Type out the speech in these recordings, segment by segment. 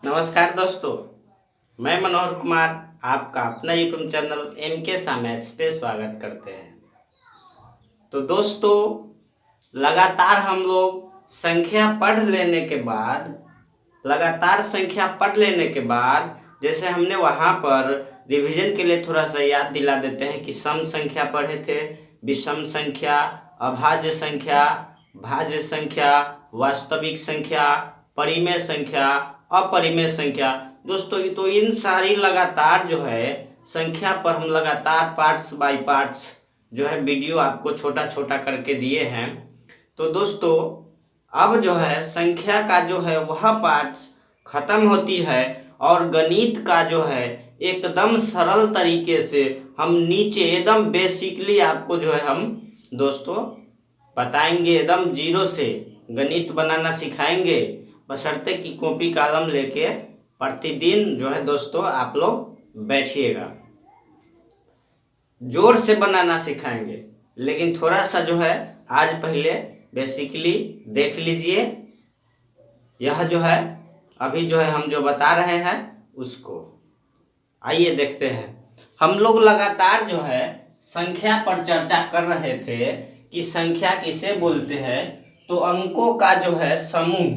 नमस्कार दोस्तों, मैं मनोहर कुमार आपका अपना यूट्यूब चैनल MK सा मैथ्स पे स्वागत करते हैं। तो दोस्तों, लगातार हम लोग संख्या पढ़ लेने के बाद जैसे हमने वहाँ पर रिवीजन के लिए थोड़ा सा याद दिला देते हैं कि सम संख्या पढ़े थे, विषम संख्या, अभाज्य संख्या, भाज्य संख्या, वास्तविक संख्या, परिमेय संख्या, अपरिमेय संख्या। दोस्तों तो इन सारी लगातार जो है संख्या पर हम लगातार पार्ट्स बाय पार्ट्स जो है वीडियो आपको छोटा छोटा करके दिए हैं। तो दोस्तों अब जो है संख्या का जो है वह पार्ट्स खत्म होती है और गणित का जो है एकदम सरल तरीके से हम नीचे एकदम बेसिकली आपको जो है हम दोस्तों बताएंगे, एकदम जीरो से गणित बनाना सिखाएंगे। बशर्ते कि कॉपी कलम लेके प्रतिदिन जो है दोस्तों आप लोग बैठिएगा। जोर से बनाना सिखाएंगे, लेकिन थोड़ा सा जो है आज पहले बेसिकली देख लीजिए। यह जो है अभी जो है हम जो बता रहे हैं उसको आइए देखते हैं। हम लोग लगातार जो है संख्या पर चर्चा कर रहे थे कि संख्या किसे बोलते हैं। तो अंकों का जो है समूह,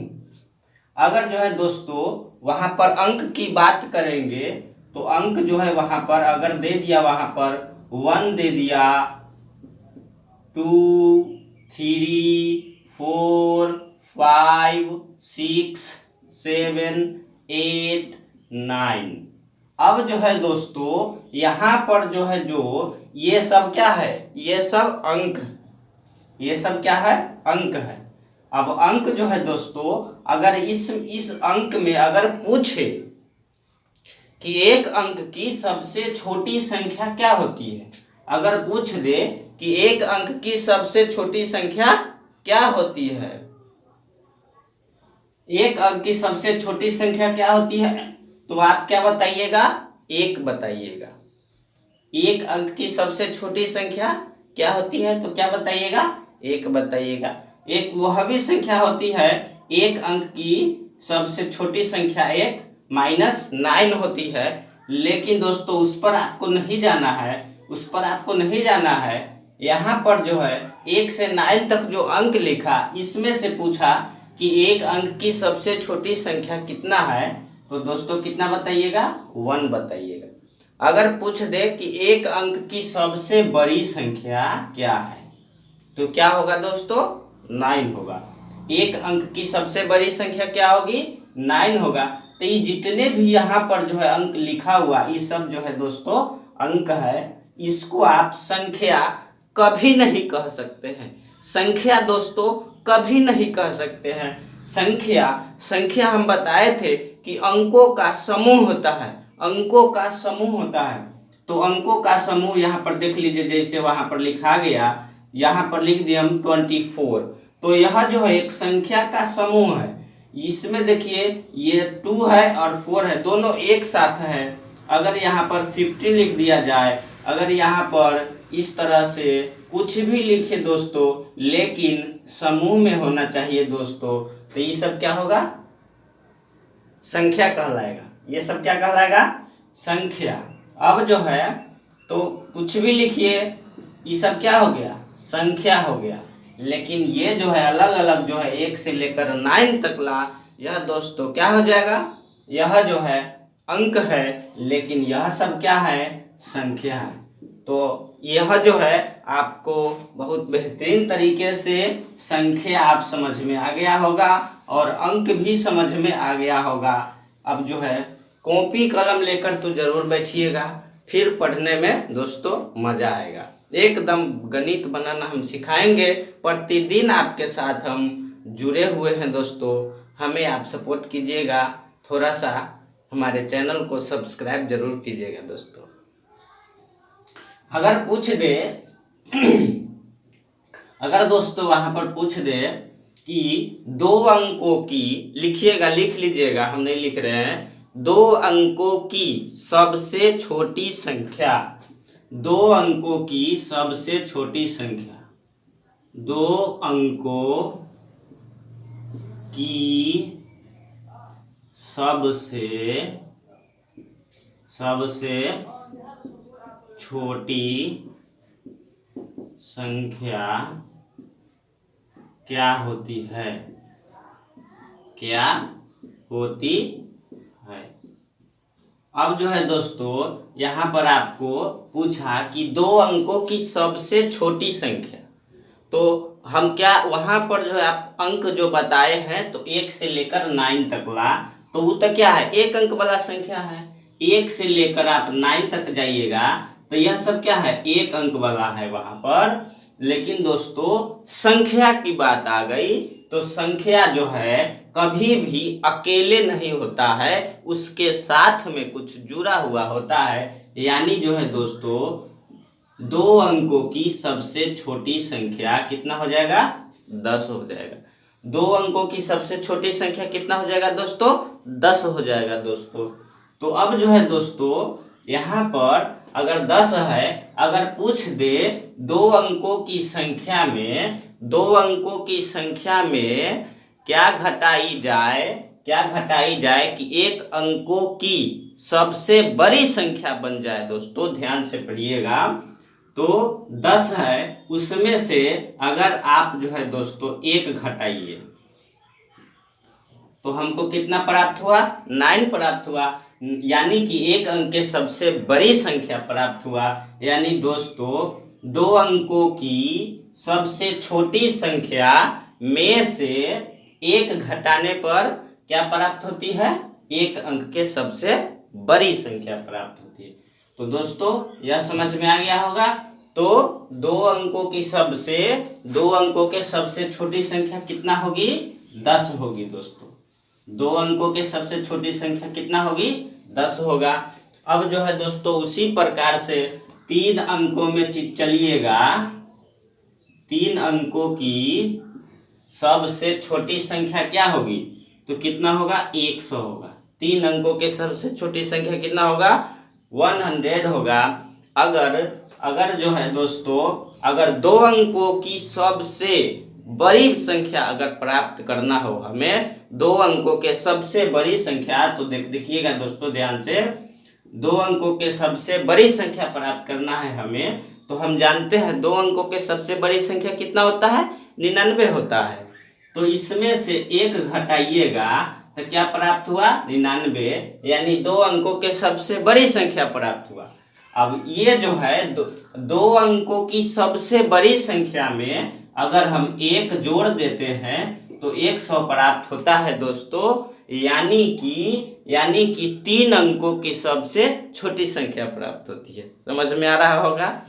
अगर जो है दोस्तों वहां पर अंक की बात करेंगे तो अंक जो है वहां पर अगर दे दिया, वहां पर 1 दे दिया, 2, 3, 4, 5, 6, 7, 8, 9। अब जो है दोस्तों यहाँ पर जो है जो ये सब क्या है, ये सब अंक, ये सब क्या है, अंक है। अब अंक जो है दोस्तों अगर इस अंक में अगर पूछे कि एक अंक की सबसे छोटी संख्या क्या होती है, अगर पूछ दे कि एक अंक की सबसे छोटी संख्या क्या होती है, एक अंक की सबसे छोटी संख्या क्या होती है, तो आप क्या बताइएगा, एक बताइएगा। एक अंक की सबसे छोटी संख्या क्या होती है तो क्या बताइएगा, एक बताइएगा। एक वह भी संख्या होती है, एक अंक की सबसे छोटी संख्या एक -9 होती है, लेकिन दोस्तों उस पर आपको नहीं जाना है, उस पर आपको नहीं जाना है। यहाँ पर जो है 1 से 9 तक जो अंक लिखा, इसमें से पूछा कि एक अंक की सबसे छोटी संख्या कितना है, तो दोस्तों कितना बताइएगा, 1 बताइएगा। अगर पूछ दे कि एक अंक की सबसे बड़ी संख्या क्या है, तो क्या होगा दोस्तों, 9 होगा। एक अंक की सबसे बड़ी संख्या क्या होगी, 9 होगा। तो ये जितने भी यहाँ पर जो है अंक लिखा हुआ, ये सब जो है दोस्तों अंक है। इसको आप संख्या कभी नहीं कह सकते हैं, संख्या दोस्तों कभी नहीं कह सकते हैं। संख्या हम बताए थे कि अंकों का समूह होता है, अंकों का समूह होता है। तो अंकों का समूह यहाँ पर देख लीजिए, जैसे वहां पर लिखा गया, यहाँ पर लिख दिया हम 24। तो यह जो है एक संख्या का समूह है। इसमें देखिए ये 2 है और 4 है, दोनों एक साथ है। अगर यहाँ पर 15 लिख दिया जाए, अगर यहाँ पर इस तरह से कुछ भी लिखे दोस्तों, लेकिन समूह में होना चाहिए दोस्तों, तो ये सब क्या होगा, संख्या कहलाएगा। ये सब क्या कहलाएगा, संख्या। अब जो है तो कुछ भी लिखिए, ये सब क्या हो गया, संख्या हो गया। लेकिन ये जो है अलग अलग जो है 1 से लेकर 9 तक ला, यह दोस्तों क्या हो जाएगा, यह जो है अंक है, लेकिन यह सब क्या है, संख्या है। तो यह जो है आपको बहुत बेहतरीन तरीके से संख्या आप समझ में आ गया होगा और अंक भी समझ में आ गया होगा। अब जो है कॉपी कलम लेकर तो जरूर बैठिएगा, फिर पढ़ने में दोस्तों मजा आएगा। एकदम गणित बनाना हम सिखाएंगे, प्रतिदिन आपके साथ हम जुड़े हुए हैं दोस्तों। हमें आप सपोर्ट कीजिएगा, थोड़ा सा हमारे चैनल को सब्सक्राइब जरूर कीजिएगा दोस्तों। अगर पूछ दे अगर दोस्तों वहां पर पूछ दे कि 2 अंकों की, लिखिएगा, लिख लीजिएगा, हम नहीं लिख रहे हैं, 2 अंकों की सबसे छोटी संख्या, 2 अंकों की सबसे छोटी संख्या, 2 अंकों की सबसे छोटी संख्या क्या होती है? क्या होती है? अब जो है दोस्तों यहाँ पर आपको पूछा कि 2 अंकों की सबसे छोटी संख्या, तो हम क्या वहां पर जो है आप अंक जो बताए हैं तो 1 से लेकर 9 तक ला, तो वो तो क्या है, 1 अंक वाला संख्या है। 1 से लेकर आप 9 तक जाइएगा तो यह सब क्या है, 1 अंक वाला है वहां पर। लेकिन दोस्तों संख्या की बात आ गई तो संख्या जो है कभी भी अकेले नहीं होता है, उसके साथ में कुछ जुड़ा हुआ होता है। यानी जो है दोस्तों 2 अंकों की सबसे छोटी संख्या कितना हो जाएगा, 10 हो जाएगा। 2 अंकों की सबसे छोटी संख्या कितना हो जाएगा दोस्तों, 10 हो जाएगा दोस्तों। तो अब जो है दोस्तों यहाँ पर अगर 10 है, अगर पूछ दे 2 अंकों की संख्या में, 2 अंकों की संख्या में क्या घटाई जाए कि 1 अंकों की सबसे बड़ी संख्या बन जाए। दोस्तों ध्यान से पढ़िएगा, तो 10 है, उसमें से अगर आप जो है दोस्तों 1 घटाइए तो हमको कितना प्राप्त हुआ, 9 प्राप्त हुआ। यानी कि 1 अंक के सबसे बड़ी संख्या प्राप्त हुआ। यानी दोस्तों 2 अंकों की सबसे छोटी संख्या में से 1 घटाने पर क्या प्राप्त होती है, 1 अंक के सबसे बड़ी संख्या प्राप्त होती है। तो दोस्तों यह समझ में आ गया होगा। तो 2 अंकों के सबसे छोटी संख्या कितना होगी, 10 होगी दोस्तों। 2 अंकों के सबसे छोटी संख्या कितना होगी, 10 होगा। अब जो है दोस्तों उसी प्रकार से 3 अंकों में चलिएगा, 3 अंकों की सबसे छोटी संख्या क्या होगी, तो कितना होगा, 100 होगा। 3 अंकों के सबसे छोटी संख्या कितना होगा, 100 होगा। अगर जो है दोस्तों अगर 2 अंकों की सबसे बड़ी संख्या अगर प्राप्त करना हो हमें, 2 अंकों के सबसे बड़ी संख्या, तो देखिएगा दोस्तों ध्यान से, 2 अंकों के सबसे बड़ी संख्या प्राप्त करना है हमें, तो हम जानते हैं 2 अंकों के सबसे बड़ी संख्या कितना होता है, 99 होता है। तो इसमें से 1 घटाइएगा तो क्या प्राप्त हुआ, 99, यानी 2 अंकों के सबसे बड़ी संख्या प्राप्त हुआ। अब ये जो है 2 अंकों की सबसे बड़ी संख्या में अगर हम 1 जोड़ देते हैं तो 100 प्राप्त होता है दोस्तों। यानी कि 3 अंकों की सबसे छोटी संख्या प्राप्त होती है। समझ में आ रहा होगा।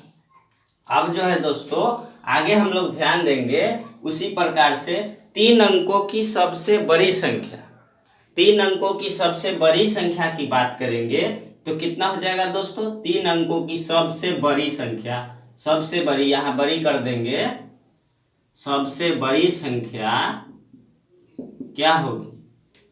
अब जो है दोस्तों आगे हम लोग ध्यान देंगे उसी प्रकार से 3 अंकों की सबसे बड़ी संख्या, 3 अंकों की सबसे बड़ी संख्या की बात करेंगे तो कितना हो जाएगा दोस्तों, 3 अंकों की सबसे बड़ी संख्या, सबसे बड़ी यहाँ बड़ी कर देंगे, सबसे बड़ी संख्या क्या होगी,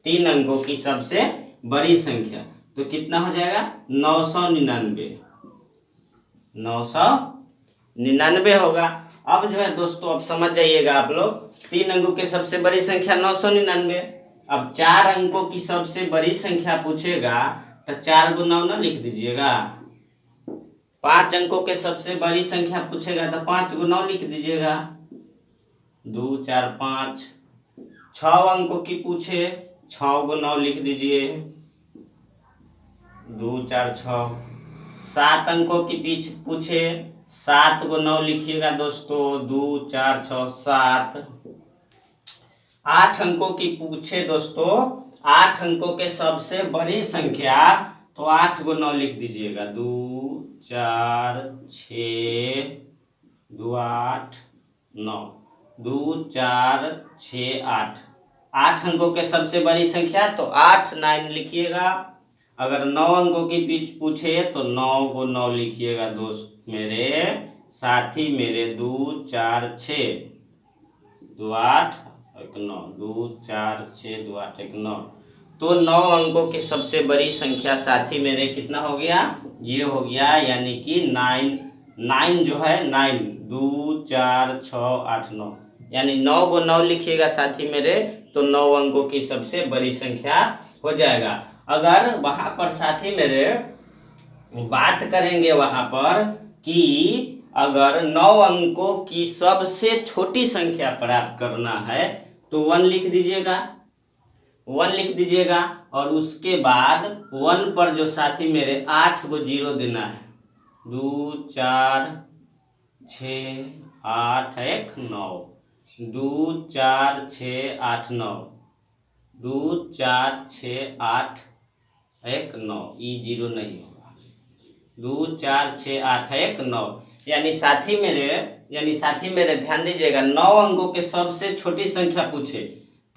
3 अंकों की सबसे बड़ी संख्या, तो कितना हो जाएगा, 999 होगा। अब जो है दोस्तों अब समझ जाइएगा आप लोग, 3 अंकों की सबसे बड़ी संख्या 999। अब 4 अंकों की सबसे बड़ी संख्या पूछेगा तो 4 × 9 न लिख दीजिएगा। 5 अंकों के सबसे बड़ी संख्या पूछेगा तो 5 × 9 लिख दीजिएगा, 2 4 5। 6 अंकों की पूछे 6 × 9 लिख दीजिए, 2 4 6। 7 अंकों की पूछे 7 × 9 लिखिएगा दोस्तों, 2 4 6 7। 8 अंकों की पूछे दोस्तों, 8 अंकों के सबसे बड़ी संख्या, तो 8 × 9 लिख दीजिएगा, 2 4 6 2 8 9, 2 4 6 8। 8 अंकों के सबसे बड़ी संख्या तो 8 9 लिखिएगा। अगर 9 अंकों की पूछे तो 9 को 9 लिखिएगा दोस्त मेरे साथी मेरे, 2 4 6 2 8 1 9, 2 4 6 2 8 1 9। तो 9 अंकों की सबसे बड़ी संख्या साथी मेरे कितना हो गया, ये हो गया, यानी कि 9 जो है 9, 2 4 6 8 9, यानी 9 को 9 लिखिएगा साथी मेरे, तो 9 अंकों की सबसे बड़ी संख्या हो जाएगा। अगर वहां पर साथी मेरे बात करेंगे वहां पर कि अगर 9 अंकों की सबसे छोटी संख्या प्राप्त करना है तो 1 लिख दीजिएगा, 1 लिख दीजिएगा। और उसके बाद 1 पर जो साथी मेरे 8 को 0 देना है। 2 4 6 8 1 9, 2 4 6 8 9, 2 4 6 8 1 9, ये 0 नहीं होगा। 2 4 6 8 1 9 यानी साथी मेरे ध्यान दीजिएगा, 9 अंकों के सबसे छोटी संख्या पूछे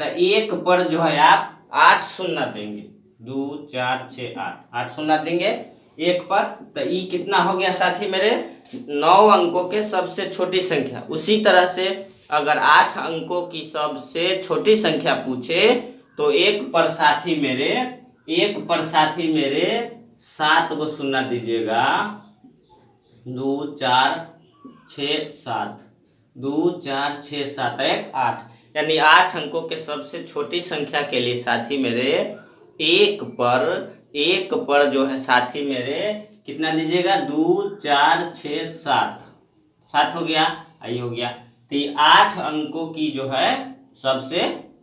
तो 1 पर जो है आप 8 शून्य देंगे। 2 4 6 8 शून्य देंगे 1 पर, तो ये कितना हो गया साथी मेरे, 9 अंकों के सबसे छोटी संख्या। उसी तरह से अगर 8 अंकों की सबसे छोटी संख्या पूछे तो 1 पर साथी मेरे 7 को शून्य दीजिएगा। 2 4 6 7, 2 4 6 7 1 8 यानी 8 अंकों के सबसे छोटी संख्या के लिए साथी मेरे 1 पर जो है साथी मेरे कितना दीजिएगा, 2 4 6 7 हो गया, आई हो गया। तो 8 अंकों की जो है सबसे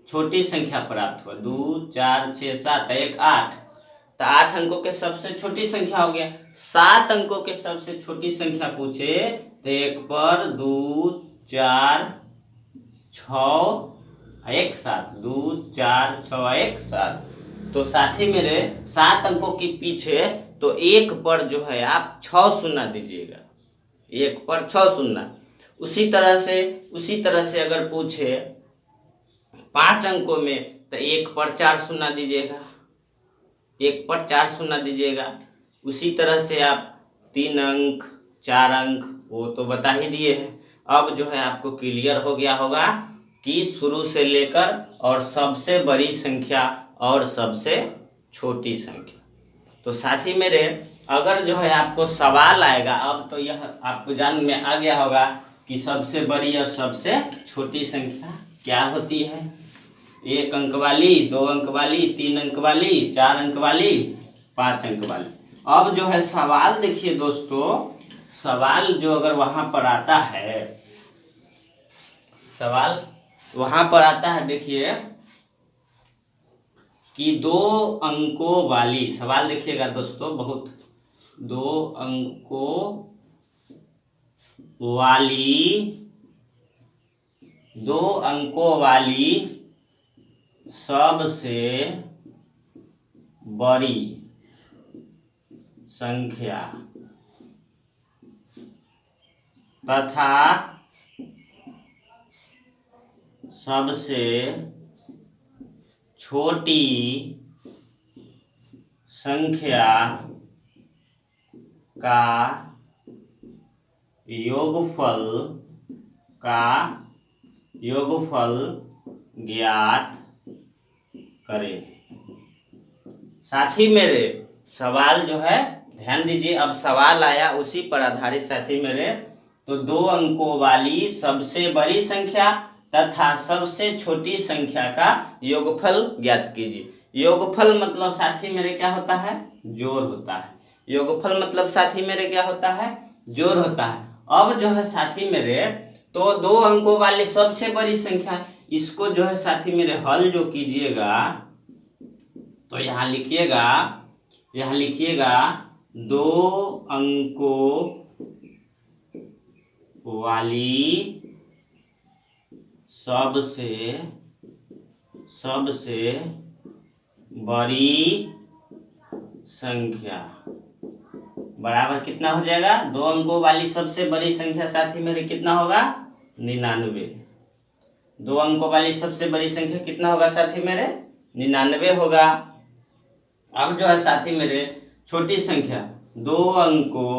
छोटी संख्या प्राप्त हुआ। 2 4 6 7 1 8, तो 8 अंकों के सबसे छोटी संख्या हो गया। 7 अंकों के सबसे छोटी संख्या पूछे तो 1 पर 2 4 6 1 7, 2 4 6 1 7। तो साथी मेरे 7 अंकों के पीछे तो 1 पर जो है आप 6 शून्य दीजिएगा, 1 पर 6 शून्य। उसी तरह से अगर पूछे 5 अंकों में तो 1 पर 4 शून्य दीजिएगा, 1 पर 4 शून्य दीजिएगा। उसी तरह से आप 3 अंक 4 अंक वो तो बता ही दिए हैं। अब जो है आपको क्लियर हो गया होगा कि शुरू से लेकर और सबसे बड़ी संख्या और सबसे छोटी संख्या। तो साथी मेरे अगर जो है आपको सवाल आएगा, अब तो यह आपको जान में आ गया होगा कि सबसे बड़ी और सबसे छोटी संख्या क्या होती है। 1 अंक वाली, 2 अंक वाली, 3 अंक वाली, 4 अंक वाली, 5 अंक वाली। अब जो है सवाल देखिए दोस्तों, सवाल जो अगर वहां पर आता है, सवाल वहां पर आता है देखिए कि 2 अंकों वाली, सवाल देखिएगा दोस्तों बहुत, 2 अंकों वाली सबसे बड़ी संख्या तथा सबसे छोटी संख्या का योगफल ज्ञात करें। साथी मेरे सवाल जो है ध्यान दीजिए, अब सवाल आया उसी पर आधारित साथी मेरे, तो 2 अंकों वाली सबसे बड़ी संख्या तथा सबसे छोटी संख्या का योगफल ज्ञात कीजिए। योगफल मतलब साथी मेरे क्या होता है, जोड़ होता है। योगफल मतलब साथी मेरे क्या होता है, जोड़ होता है। अब जो है साथी मेरे तो 2 अंकों वाली सबसे बड़ी संख्या, इसको जो है साथी मेरे हल जो कीजिएगा तो यहाँ लिखिएगा 2 अंकों वाली सबसे बड़ी संख्या बराबर कितना हो जाएगा, 2 अंकों वाली सबसे बड़ी संख्या साथी मेरे कितना होगा, 99। 2 अंकों वाली सबसे बड़ी संख्या कितना होगा साथी मेरे, 99 होगा। अब जो है साथी मेरे छोटी संख्या, 2 अंकों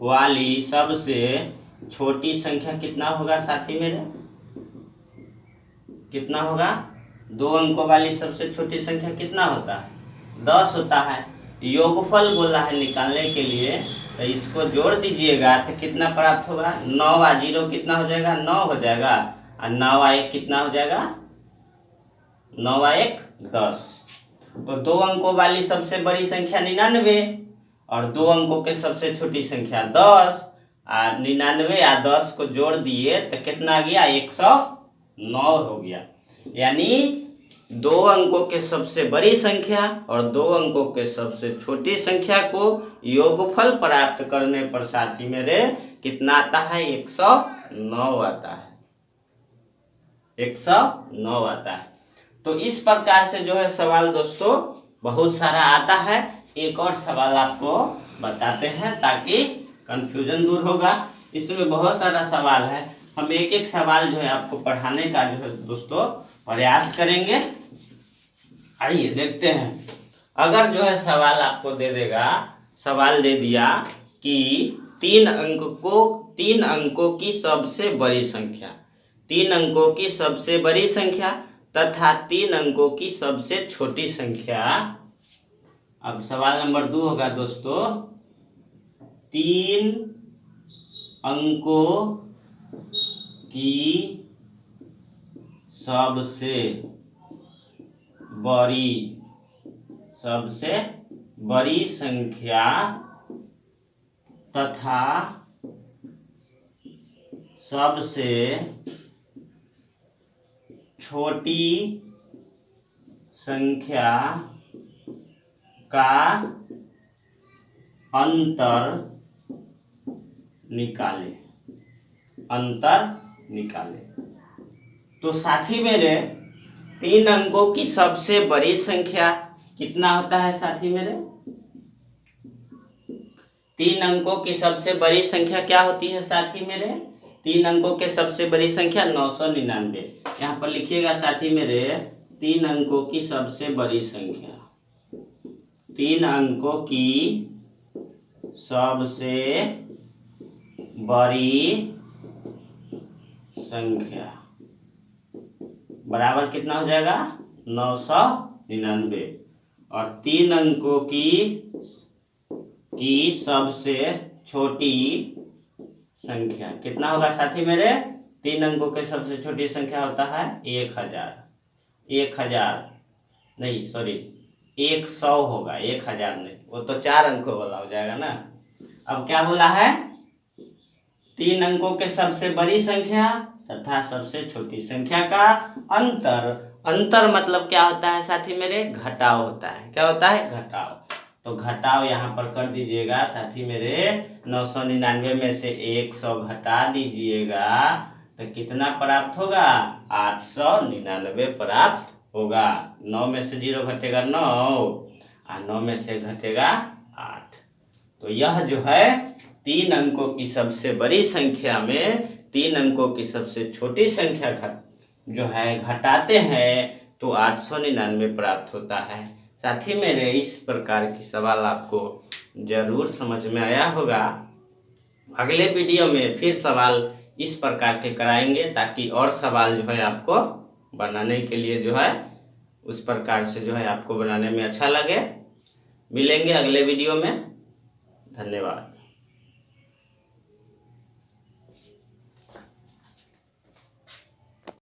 वाली सबसे छोटी संख्या कितना होगा साथी मेरे, कितना होगा, 2 अंकों वाली सबसे छोटी संख्या कितना होता है, 10 होता है। योगफल बोला है निकालने के लिए, तो इसको जोड़ दीजिएगा तो कितना प्राप्त होगा, 9 और 0 कितना हो जाएगा, 9 हो जाएगा, और 9 और 1 कितना हो जाएगा, 9 और 1 10। तो 2 अंकों वाली सबसे बड़ी संख्या 99 और 2 अंकों के सबसे छोटी संख्या 10। 99 या 10 को जोड़ दिए तो कितना आ गया? 109 हो गया। यानी 2 अंकों के सबसे बड़ी संख्या और 2 अंकों के सबसे छोटी संख्या को योगफल प्राप्त करने पर साथी मेरे कितना आता है? 109 आता है। 109 आता है। तो इस प्रकार से जो है सवाल दोस्तों बहुत सारा आता है। एक और सवाल आपको बताते हैं ताकि कंफ्यूजन दूर होगा। इसमें बहुत सारा सवाल है, हम एक एक सवाल जो है आपको पढ़ाने का जो है दोस्तों प्रयास करेंगे। आइए देखते हैं। अगर जो है सवाल आपको दे देगा, सवाल दे दिया कि 3 अंकों की सबसे बड़ी संख्या, 3 अंकों की सबसे बड़ी संख्या तथा 3 अंकों की सबसे छोटी संख्या। अब सवाल नंबर 2 होगा दोस्तों, 3 अंकों की सबसे बड़ी संख्या तथा सबसे छोटी संख्या का अंतर निकाले। तो साथी मेरे 3 अंकों की सबसे बड़ी संख्या कितना होता है साथी मेरे? 3 अंकों की सबसे बड़ी संख्या क्या होती है साथी मेरे? 3 अंकों के सबसे बड़ी संख्या 999। यहाँ पर लिखिएगा साथी मेरे, 3 अंकों की सबसे बड़ी संख्या, 3 अंकों की सबसे बड़ी संख्या बराबर कितना हो जाएगा? 999। और 3 अंकों की सबसे छोटी संख्या कितना होगा साथी मेरे? 3 अंकों के सबसे छोटी संख्या होता है 100 होगा, 1000 नहीं, वो तो 4 अंकों वाला हो जाएगा ना। अब क्या बोला है? 3 अंकों के सबसे बड़ी संख्या तथा सबसे छोटी संख्या का अंतर मतलब क्या होता है साथी मेरे? घटाव होता है। क्या होता है? घटाव। तो घटाव यहाँ पर कर दीजिएगा साथी मेरे, 999 में से 100 घटा दीजिएगा तो कितना प्राप्त होगा? 899 प्राप्त होगा। 9 में से 0 घटेगा 9 और 9 में से घटेगा 8। तो यह जो है 3 अंकों की सबसे बड़ी संख्या में 3 अंकों की सबसे छोटी संख्या जो है घटाते हैं तो 899 प्राप्त होता है। साथी मेरे इस प्रकार की सवाल आपको जरूर समझ में आया होगा। अगले वीडियो में फिर सवाल इस प्रकार के कराएंगे ताकि और सवाल जो है आपको बनाने के लिए जो है उस प्रकार से जो है आपको बनाने में अच्छा लगे। मिलेंगे अगले वीडियो में। धन्यवाद।